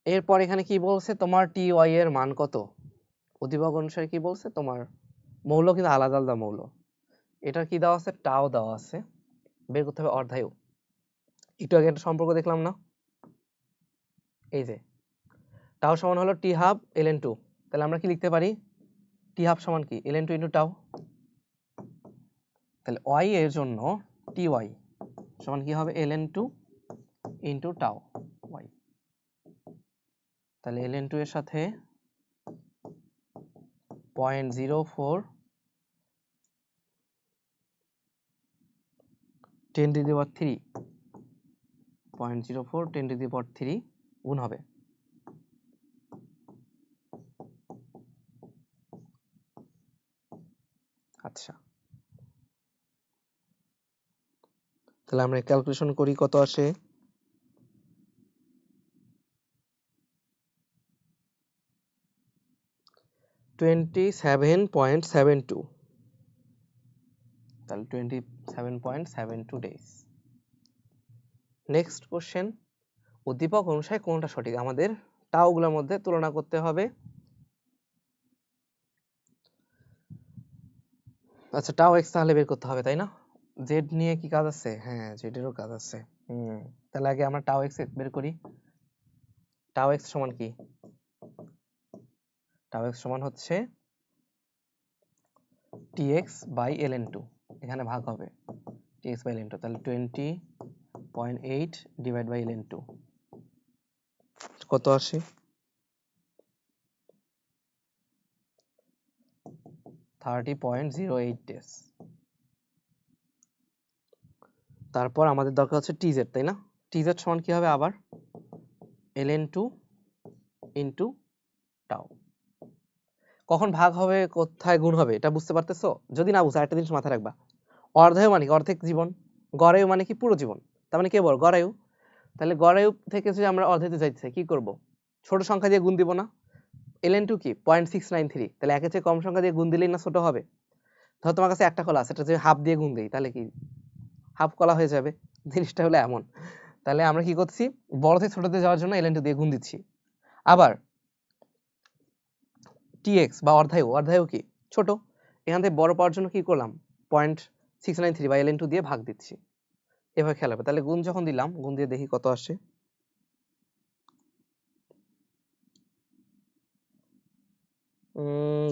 A: এরপর এখানে কি বলছে? তোমার টি ওয়াই এর মান কত? উদ্দীপক অনুসারে কি বলছে? তোমার মৌল কিন্তু আলাদা আলাদা মৌল, এটা কি দেওয়া আছে? টাও দেওয়া আছে, বের করতে হবে অর্ধায়ু। একটু আগে একটা সম্পর্ক দেখলাম না, এই যে টাও সমান হলো t½ ln2, তাহলে আমরা কি লিখতে পারি? t½ সমান কি ln2 ইন্টু টাও। তাহলে y এর জন্য ty সমান কি হবে? ln2 ইন্টু টাও y। তাহলে ln2 এর সাথে 0.04 10 to the power 3, 0.04 10 to the পাওয়ার 3 গুণ হবে। আচ্ছা, তাহলে আমরা ক্যালকুলেশন করি, কত আসে? 27.72, তাহলে 27.72 ডেজ। নেক্সট কোশ্চেন, উদ্দীপক অনুসারে কোনটা সঠিক? আমাদের টাওগুলোর মধ্যে তুলনা করতে হবে। আচ্ছা, টাও এক্স তাহলে বের করতে হবে তাই না? জেড নিয়ে কি কাজ আছে? হ্যাঁ, জেড এরও কাজ আছে। তাহলে আগে আমরা টাও এক্স বের করি। টাও এক্স সমান কি? টাও এক্স সমান হচ্ছে tx বাই ln2, এখানে ভাগ হবে tx বাই ln2, তাহলে 20.8 ডিভাইড বাই ln2 কত আসে? 30.08 ডেজ। তারপর আমাদের দরকার হচ্ছে tz তাই না? tz সমান কি হবে আবার? ln2 ইন্টু টাও। কখন ভাগ হবে, কোথায় গুণ হবে, এটা বুঝতে পারতেছো? যদি না বুঝো একটা জিনিস মাথায় রাখবা, অর্ধায়ু মানে কি অর্ধেক জীবন, গড়ায়ু মানে কি পুরো জীবন, তার মানে কে বল? গড়ায়ু। তাহলে গড়ায়ু থেকে যদি আমরা অর্ধায়ুতে যাইতে চাই কি করব? ছোট সংখ্যা দিয়ে গুণ দিব না? ln2 কি 0.693, তাহলে একের চেয়ে কম সংখ্যা দিয়ে গুণ দিলেই না ছোট হবে? ধরো তোমার কাছে একটা কলা আছে, এটা যদি হাফ দিয়ে গুণ দেই তাহলে কি হাফ কলা হয়ে যাবে? জিনিসটা হলো এমন। তাহলে আমরা কি করছি? বড় থেকে ছোটতে যাওয়ার জন্য ln2 দিয়ে গুণ দিচ্ছি। আবার tx বা অর্ধায়ু কি ছোট, এখান থেকে বড় পাওয়ার জন্য কি করলাম? 0.693 বাই ln2 দিয়ে ভাগ দিচ্ছি। এভাবে খেয়াল হবে। তাহলে গুণ যখন দিলাম, গুণ দিয়ে দেখি কত আসে।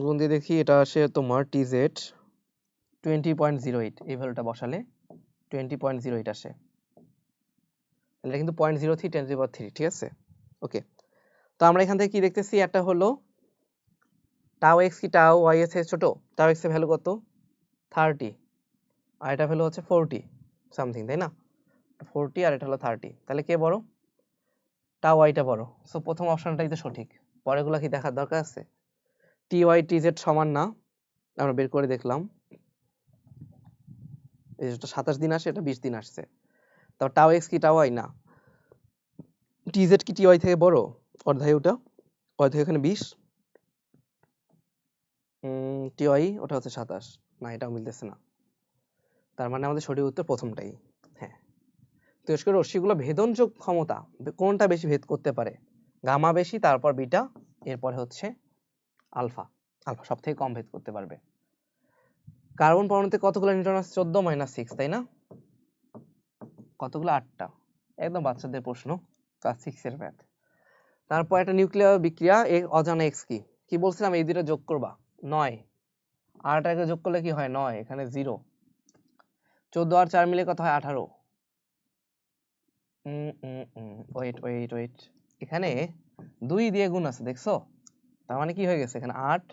A: গুণ দিয়ে দেখি, এটা আসে তোমার tz 20.08, এই ভ্যালুটা বসালে 20.08 আসে। তাহলে কিন্তু 0.03 10 টু দি পাওয়ার 3, ঠিক আছে? ওকে, তো আমরা এখান থেকে কি দেখতেছি? একটা হলো টাও এক্স কি টাও ওয়াই এর থেকে ছোট? টাও এক্স এর ভ্যালু কত? 30, আর এটা ভ্যালু হচ্ছে 40। সামথিং, তাই না? 40 আর এটা হলো 30, তাহলে কে বড়? টাউ ওয়াইটা বড়। সো প্রথম অপশনটাই তো সঠিক, পরেরগুলো কি দেখার দরকার আছে? টি ওয়াই টি জেড সমান না, আমরা বের করে দেখলাম, এই যেটা 27 দিন আসে এটা 20 দিন আসছে, তো টাউ এক্স কি টাউ ওয়াই না, টি জেড কি টি ওয়াই থেকে বড়? অর্ধায় ওটা, অর্ধায় এখানে 20, টি ওয়াই ওটা হচ্ছে 27, না এটাও মিলতেছে না, তার মানে আমাদের সঠিক উত্তর প্রথমটাই। হ্যাঁ, তুরস্কের রশ্মিগুলো ভেদনযোগ ক্ষমতা কোনটা বেশি ভেদ করতে পারে? গামা বেশি, তারপর বিটা, এরপরে হচ্ছে আলফা। আলফা সব থেকে কম ভেদ করতে পারবে। কার্বন পরমাণুতে কতগুলো নিউট্রন আছে? 14 - 6, তাই না? কতগুলো? 8টা। একদম বাচ্চাদের প্রশ্ন, ক্লাস 6 এর ম্যাথ। তারপর একটা নিউক্লিয়ার বিক্রিয়া, অজানা এক্স কি কি বলছিলাম? এই দুটো যোগ করবা 9, আর এটাকে যোগ করলে কি হয়? 9, এখানে 0, 14 আর 4 মিলে কত হয়? 18। ওয়েট ওয়েট ওয়েট, এখানে 2 দিয়ে গুণ আছে, দেখছো? তার মানে কি হয়ে গেছে? এখানে 8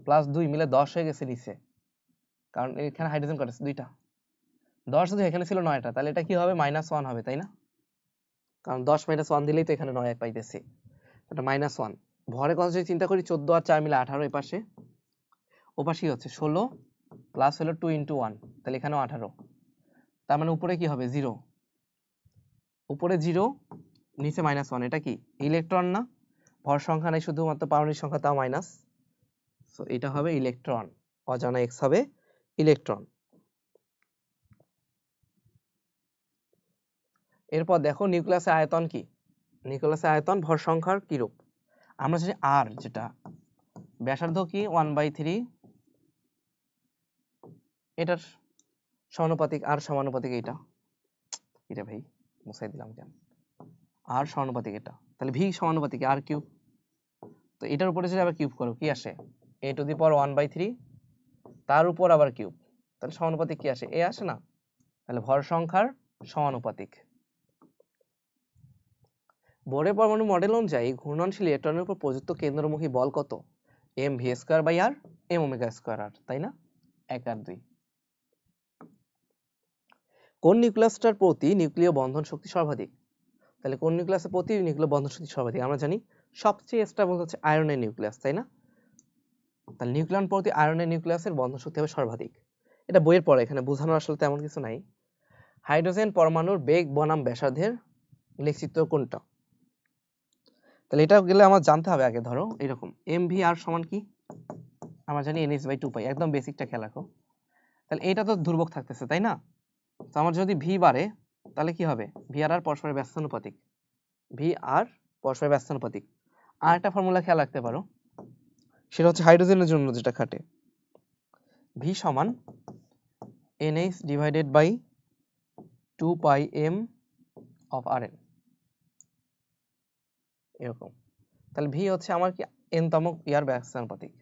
A: প্লাস 2 মিলে 10 হয়ে গেছে নিচে, কারণ এখানে হাইড্রোজেন কত আছে? 2টা। 10 যদি এখানে ছিল 9টা, তাহলে এটা কি হবে? -1 হবে, তাই না? কারণ 10 - 1 দিলেই তো এখানে 9 পাইতেছি, এটা -1। ভরে কথা যদি চিন্তা করি, 14 আর 4 মিলে 18, এই পাশে ওপাশে হচ্ছে 16 প্লাস হলো 2 × 1, তাহলে এখানেও 18, তার মানে উপরে কি হবে? 0, উপরে 0, নিচে -1, এটা কি ইলেকট্রন না? ভর সংখ্যা নেই, শুধুমাত্র পারমাণবিক সংখ্যা, তাও মাইনাস, সো এটা হবে ইলেকট্রন, অজানা এক্স হবে ইলেকট্রন। এরপর দেখো নিউক্লিয়াসের আয়তন কি? নিউক্লিয়াসের আয়তন ভর সংখ্যার কি রূপ? আমরা জানি আর, যেটা ব্যাসার্ধ কি 1/3, এটার সমানুপাতিক, আর সমানুপাতিক এটা, এটা ভাই মুছাই দিলাম কেন, আর সমানুপাতিক এটা, তাহলে ভি সমানুপাতিক আর কিউব, তো এটার উপরে যদি আবার কিউব করো কি আসে? a⁴ তার উপর আবার কিউব, তাহলে সমানুপাতিক কি আসে? এ আসে না? তাহলে ভর সংখ্যার সমানুপাতিক। বোরের পরমাণু মডেল অনুযায়ী ঘূর্ণনশীল ইলেকট্রনের উপর প্রযুক্ত কেন্দ্রমুখী বল কত? mv²/r m⍵²r, তাই না? 1 আর 2। কোন নিউক্লিয়াসটার প্রতি নিউক্লিয় বন্ধন শক্তি সর্বাধিক? তাহলে কোন নিউক্লিয়াসের প্রতি নিউক্লিয় বন্ধন শক্তি সর্বাধিক? আমরা জানি সবচেয়ে স্টেবল হচ্ছে আয়রনের নিউক্লিয়াস, তাই না? তাহলে নিউক্লিয়ন প্রতি আয়রনের নিউক্লিয়াসের বন্ধন শক্তি হবে সর্বাধিক। এটা বইয়ের পড়া, এখানে বোঝানো আসলে তেমন কিছু নাই। হাইড্রোজেন পরমাণুর বেগ বনাম ব্যাসার্ধের লেখচিত্র কোনটা? তাহলে এটা গেলে আমার জানতে হবে আগে, ধরো এরকম mv/r সমান কি? আমরা জানি nh/2π, একদম বেসিকটা খেয়াল রাখো। তাহলে এটা তো ধ্রুবক থাকতেছে, তাই না? তো আমার যদি ভি বাড়ে, তাহলে কি হবে? ভি আর পরস্পরের ব্যস্তানুপাতিক, ভি আর পরস্পরের ব্যস্তানুপাতিক। আর একটা ফর্মুলা খেয়াল রাখতে পারো, সেটা হচ্ছে হাইড্রোজেনের জন্য যেটা খাটে, ভি সমান nh/2πm of Rn, এরকম। তাহলে ভি হচ্ছে আমার কি? n-তম ইয়ার ব্যস্তানুপাতিক,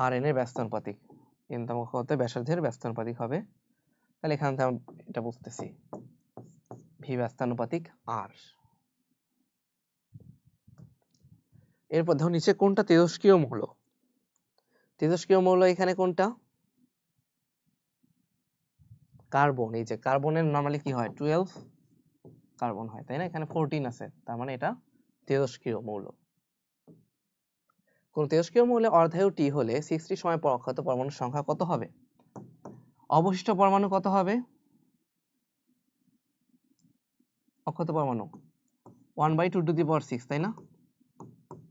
A: Rn এর ব্যস্তানুপাতিক, n-তম হতে ব্যাসার্ধের ব্যস্তানুপাতিক হবে। তাহলে এখান থেকে আমরা এটা বুঝতেছি, ভি ব্যস্তানুপাতিক আর। এরপর দেখো নিচে কোনটা তেজস্ক্রিয় মৌল? তেজস্ক্রিয় মৌল এখানে কোনটা? কার্বন। এই যে কার্বনের নরমালি কি হয়? 12 কার্বন হয়, তাই না? এখানে 14 আছে, তার মানে এটা তেজস্ক্রিয় মৌল। কোন তেজস্ক্রিয় মৌলে অর্ধায়ু টি হলে 60 সময় পর অক্ষত পরমাণুর সংখ্যা কত হবে? অবশিষ্ট পরমাণু কত হবে? অক্ষত পরমাণু 1/2⁶, তাই না?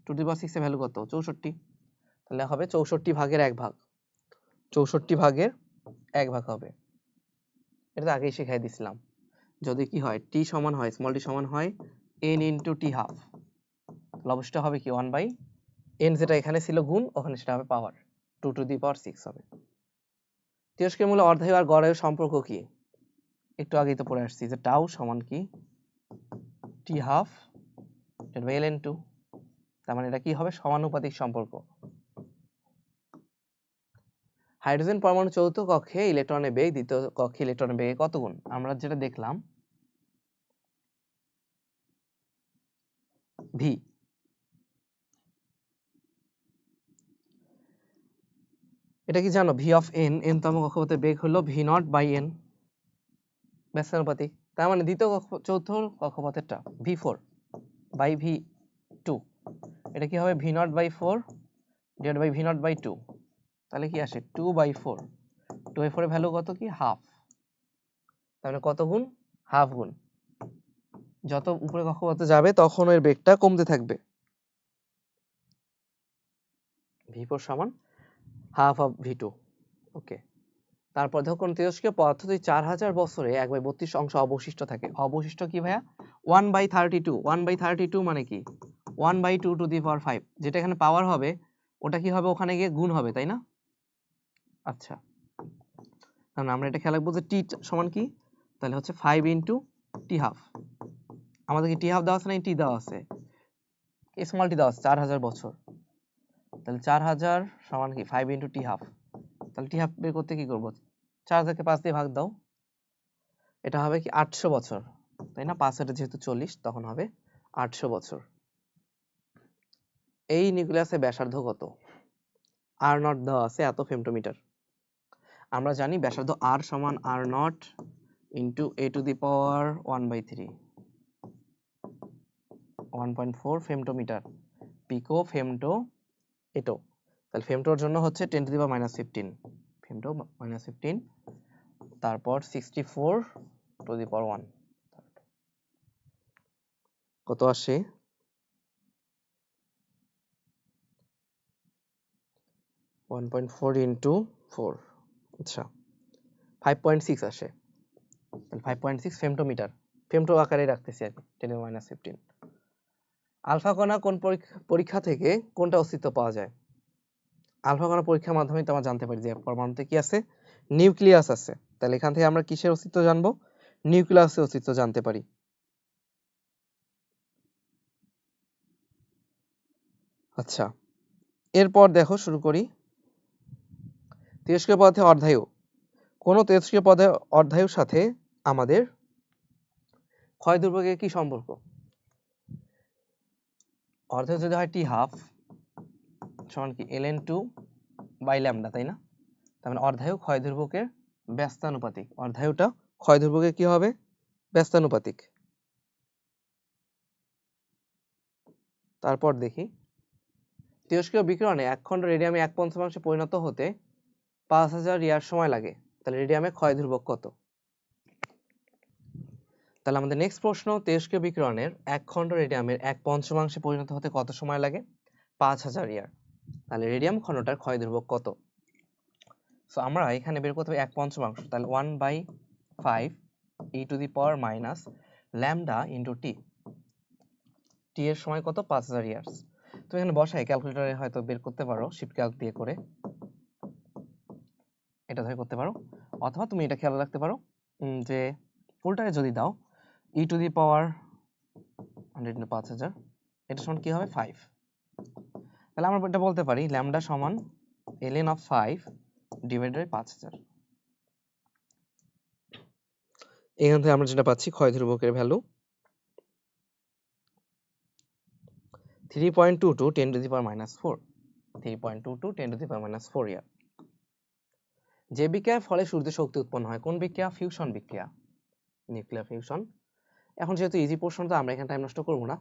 A: 2⁶ এর ভ্যালু কত? 64, তাহলে হবে 64 ভাগের 1 ভাগ, 64 ভাগের 1 ভাগ হবে। এটা তো আগেই শিখাই দিছিলাম। যদি কি হয়? টি সমান হয়, স্মল টি সমান হয় n × t½ তাহলে অবশিষ্ট হবে কি? 1/n, যেটা এখানে ছিল গুণ, ওখানে সেটা হবে পাওয়ার, 2⁶ হবে। তেজস্ক্রিয় মৌলে অর্ধায়ু আর গড়ায়ু সম্পর্ক কি? একটু আগেই তো পড়ে আসছি যে টাউ সমান কি? t½ ln2, তার মানে এটা কি হবে? সমানুপাতিক সম্পর্ক। হাইড্রোজেন পরমাণু চতুর্থ কক্ষে ইলেকট্রনের বেগ দ্বিতীয় কক্ষে ইলেকট্রনের বেগে কত গুণ? আমরা যেটা দেখলাম ভি। এটা কি জানো ভি অফ এন, এন তম কক্ষপথের বেগ হলো ভি নট বাই এন ব্যস্তানুপাতিক। তার মানে চতুর্থ কক্ষপথেরটা V four by V two, এটা কি হবে V naught by four divide by V naught by two, তাহলে কি আসে 2/4, 2/4 এর ভ্যালু কত কি হাফ, তাহলে কত গুণ হাফ গুণ, যত উপরে কক্ষপথে যাবে তখন এর বেগটা কমতে থাকবে। v4 সমান হাফ অফ v2। ওকে, তারপর দেখো কোন তেজস্ক্রিয় পদার্থটি 4000 বছরে 1/32 অংশ অবশিষ্ট থাকে। অবশিষ্ট কি ভাইয়া 1/32, 1/32 মানে কি 1/2 টু দি পাওয়ার 5, যেটা এখানে পাওয়ার হবে ওটা কি হবে ওখানে গিয়ে গুণ হবে, তাই না? আচ্ছা, তাহলে আমরা এটা খেয়াল রাখবো যে টি সমান কি, তাহলে হচ্ছে 5 ইন্টু টি হাফ। আমাদের কি টি হাফ দেওয়া আছে না টি দেওয়া আছে, স্মল টি দেওয়া আছে 4000 বছর, তাহলে 4000 সমান কি 5 ইন্টু টি হাফ। তাহলে টি হাফ বের করতে কি করবো, 4000 কে 5 দিয়ে ভাগ দাও, এটা হবে কি 800 বছর, তাই না? 5 এটা যেহেতু 40 তখন হবে 800 বছর। এই নিউক্লিয়াসের ব্যাসার্ধ কত, আর নট দেওয়া আছে এত ফেমটোমিটার। আমরা জানি ব্যাসার্ধ আর সমান r naught into A to the power 1/3, 1.4 femtometre, pico femto atto. তাহলে ফেমটোর জন্য হচ্ছে 10 টু দি পাওয়ার -15, ফেমটো -15, তারপর 64 টু দি পাওয়ার 1, কত আসে 1.4 ইন্টু 4, আচ্ছা 5.6 আসে, তাহলে 5.6 ফেমটোমিটার, ফেমটো আকারে রাখতেছি আর কি 10 টু দি পাওয়ার -15। আলফা কণা কোন পরীক্ষা থেকে কোনটা অস্তিত্ব পাওয়া যায়? আলফা কণা পরীক্ষার মাধ্যমে তো আমরা জানতে পারি যে পরমাণুতে কি আছে, নিউক্লিয়াস আছে, তাহলে এখান থেকে আমরা কিসের অস্তিত্ব জানবো, নিউক্লিয়াসের অস্তিত্ব জানতে পারি। আচ্ছা, এরপর দেখো শুরু করি তেজস্ক্রিয় পদার্থে অর্ধায়ু। কোন তেজস্ক্রিয় পদার্থের অর্ধায়ুর সাথে আমাদের ক্ষয় দুর্ভোগের কি সম্পর্ক? অর্ধায়ু যদি হয় টি হাফ সমান কি ln2 বাই ল্যামডা, তাই না? তার মানে অর্ধায়ু ক্ষয় দুর্ভোগের ব্যস্তানুপাতিক, অর্ধায়ুটা ক্ষয় দুর্ভোগের কি হবে ব্যস্তানুপাতিক। তারপর দেখি তেজস্ক্রিয় বিকিরণে এক খণ্ড রেডিয়ামে 1/5 পরিণত হতে 5000 ইয়ার সময় লাগে, তাহলে রেডিয়ামে ক্ষয় দুর্ভোগ কত? তাহলে আমাদের নেক্সট প্রশ্ন, তেজস্ক্রিয় বিকিরণের এক খণ্ড রেডিয়ামের 1/5 পরিণত হতে কত সময় লাগে? 5000 ইয়ার। তাহলে রেডিয়াম খণ্ডটার ক্ষয় দুর্ভোগ কত? সো আমরা এখানে বের করতে হবে 1/5, তাহলে 1/5 e to the power minus lambda into T, T এর সময় কত 5000 ইয়ার্স। তো এখানে বসাই ক্যালকুলেটরে হয়তো বের করতে পারো, শিফট ক্যালক দিয়ে করে এটা ধরে করতে পারো, অথবা তুমি এটা খেয়াল রাখতে পারো যে উল্টায় যদি দাও e to the power 100 into 5000, এটা সমান কি হবে 5, তাহলে আমরা এটা বলতে পারি ল্যামডা সমান ln অফ 5 ডিভাইডেড বাই 5000। এখান থেকে আমরা যেটা পাচ্ছি ক্ষয় ধ্রুবকের value 3.22 10 to the power -4, 3.22 10 to the power -4 year. যে বিক্রিয়ার ফলে সূর্য শক্তি উৎপন্ন হয়, কোন বিক্রিয়া? ফিউশন বিক্রিয়া, নিউক্লিয়ার ফিউশন। এখন যেহেতু ইজি পোর্শন তো আমরা এখানে টাইম নষ্ট করব না।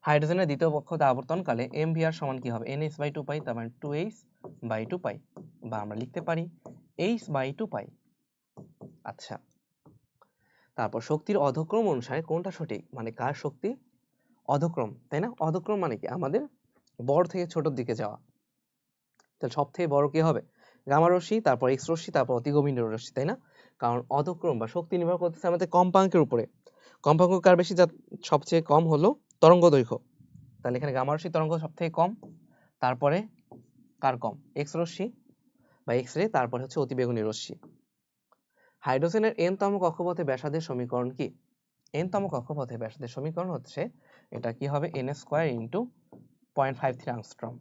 A: হাইড্রোজেনের দ্বিতীয় কক্ষপথে আবর্তনকালে mvr সমান কি হবে? nh/2 পাই, তার মানে 2h/2 পাই, বা আমরা লিখতে পারি h/2 পাই। আচ্ছা, তারপর শক্তির অধক্রম অনুসারে কোনটা সঠিক, মানে কার শক্তি অধক্রম, তাই না? অধক্রম মানে কি আমাদের বড় থেকে ছোটর দিকে যাওয়া, তাহলে সব থেকে বড় কি হবে? গামা রশ্মি, তারপর এক্স রশ্মি, তারপর অতিগভীর রশ্মি, তাই না? কারণ অধক্রম বা শক্তি নির্ভর করতেছে আমাদের কম্পাঙ্কের উপরে। কম্পাঙ্ক কার বেশি, যা সবচেয়ে কম হলো তরঙ্গ দৈর্ঘ্য, তাহলে এখানে গামা রশ্মি তরঙ্গ সব থেকে কম, তারপরে কার কম? এক্স রশ্মি বা এক্স রে, তারপরে হচ্ছে অতিবেগুনি রশ্মি। হাইড্রোজেনের n তম কক্ষপথে ব্যাসার্ধের সমীকরণ কি? n তম কক্ষপথে ব্যাসার্ধের সমীকরণ হচ্ছে, এটা কি হবে n স্কয়ার ইন্টু 0.53 অ্যাংস্ট্রম,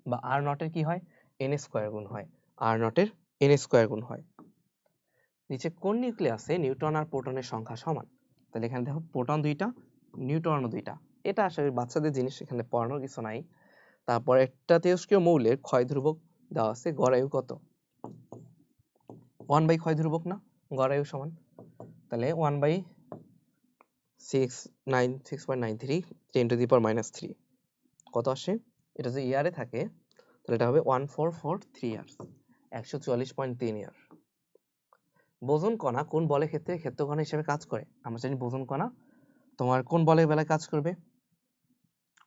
A: বা আর নটের কি হয় n স্কয়ার গুণ হয়, আর নটের n স্কয়ার গুণ হয়। নিচে কোন নিউক্লিয়াসে নিউট্রন আর প্রোটনের সংখ্যা সমান? তাহলে এখানে দেখো প্রোটন দুইটা, নিউট্রন দুইটা, এটা আসলে বাচ্চাদের জিনিস, এখানে পড়ানোর কিছু নাই। তারপর একটা তেজস্ক্রিয় মৌলের ক্ষয় ধ্রুবক দেওয়া আছে, গড় আয়ু কত? 1 বাই ক্ষয় ধ্রুবক না, গড় আয়ু সমান, তাহলে 1 বাই 6.93 10⁻³ কত আসে? এটা যদি ইয়ারে থাকে তাহলে এটা হবে 1443 ইয়ার্স, 144.3 ইয়ার। বোসন কণা কোন বলের ক্ষেত্রে ক্ষেত্র কণা হিসেবে কাজ করে? আমরা জানি বোসন কণা তোমার কোন বলের বেলায় কাজ করবে?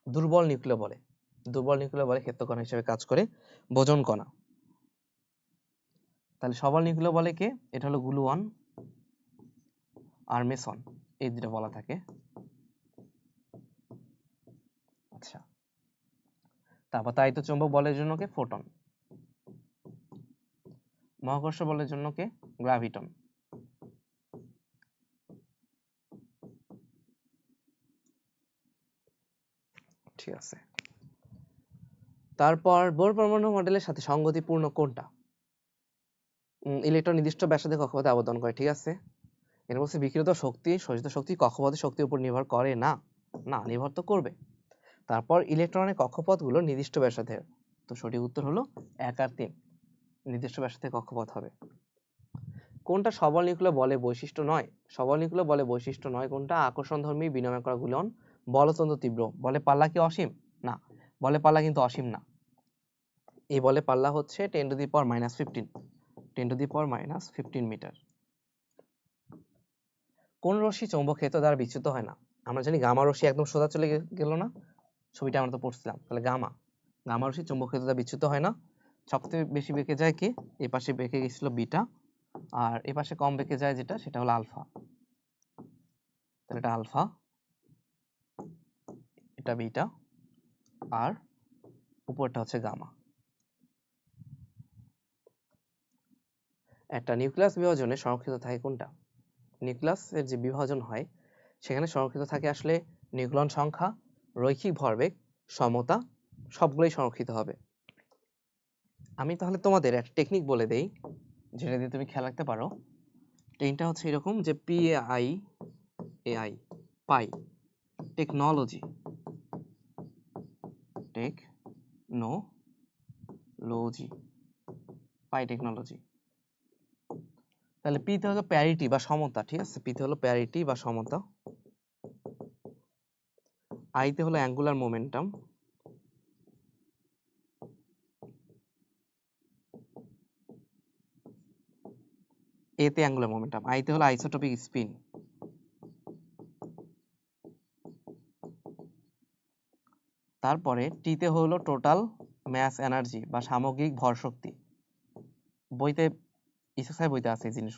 A: দুর্বল নিউক্লিয় বলে, দুর্বল নিউক্লিয় বলে ক্ষেত্র কণা হিসেবে কাজ করে বোসন কণা। তাহলে সবল নিউক্লিয় বলে কে? এটা হলো গ্লুয়ন আর মেসন, এই দুটো বলা থাকে। আচ্ছা, তারপর তাড়িত চৌম্বক বলের জন্য কে? ফোটন। মহাকর্ষ বলের জন্য কে? গ্রাভিটন। ঠিক আছে, তারপর বোর পরমাণু মডেলের সাথে সঙ্গতিপূর্ণ কোনটা? ইলেকট্রন নির্দিষ্ট ব্যাসার্ধে কক্ষপথে আবর্তন করে, ঠিক আছে। এর বলছে বিকিরিত শক্তি শোষিত শক্তি কক্ষপথের শক্তির উপর নির্ভর করে না, না নির্ভর তো করবে। তারপর ইলেকট্রনের কক্ষপথগুলো নির্দিষ্ট ব্যাসার্ধের, তো সঠিক উত্তর হলো 1 আর 3, নির্দিষ্ট ব্যাসার্ধে কক্ষপথ হবে। কোনটা সবল নিউক্লিয় বলে বৈশিষ্ট্য নয়? সবল নিউক্লিয় বলে বৈশিষ্ট্য নয় কোনটা? আকর্ষণধর্মী বিনিময় করা গুলন, বল অত্যন্ত তীব্র। বলে পাল্লা কি অসীম? না, বলে পাল্লা কিন্তু অসীম না, এই বলে পাল্লা হচ্ছে 10⁻15 মিটার। কোন রশ্মি চৌম্বক ক্ষেত্র দ্বারা বিচ্যুত হয় না? আমরা জানি গামা রশ্মি একদম সোজা চলে গেল না, ছবিটা আমরা তো পড়ছিলাম, তাহলে গামা রশ্মি চৌম্বক ক্ষেত্র দ্বারা বিচ্যুত হয় না। সবচেয়ে বেশি বেঁকে যায় কি? এই পাশে বেঁকে গেছিল বিটা, আর এই পাশে কম বেঁকে যায় যেটা, সেটা হলো আলফা। তাহলে এটা আলফা, এটা বিটা, আর উপরটা হচ্ছে গামা। একটা নিউক্লিয়াস বিভাজনে সংরক্ষিত থাকে কোনটা? নিউক্লিয়াসের যে বিভাজন হয় সেখানে সংরক্ষিত থাকে আসলে নিউক্লিয়ন সংখ্যা, রৈখিক ভরবেগ, সমতা, সবগুলোই সংরক্ষিত হবে। আমি তাহলে তোমাদের একটা টেকনিক বলে দেই, যেটা দিয়ে তুমি খেয়াল রাখতে পারো। টেকনিকটা হচ্ছে এরকম যে PAI পাই টেকনোলজি, পাই টেকনোলজি। তাহলে পিতে হলো প্যারিটি বা সমতা, ঠিক আছে, পিতে হলো প্যারিটি বা সমতা, আইতে হলো অ্যাঙ্গুলার মোমেন্টাম, এতে অ্যাঙ্গুলার মোমেন্টাম, আইতে হলো আইসোটোপিক স্পিন, তারপরে টিতে হলো টোটাল ম্যাস এনার্জি বা সামগ্রিক ভর শক্তি। বইতে ইসোসাই বইতে আছে এই জিনিস।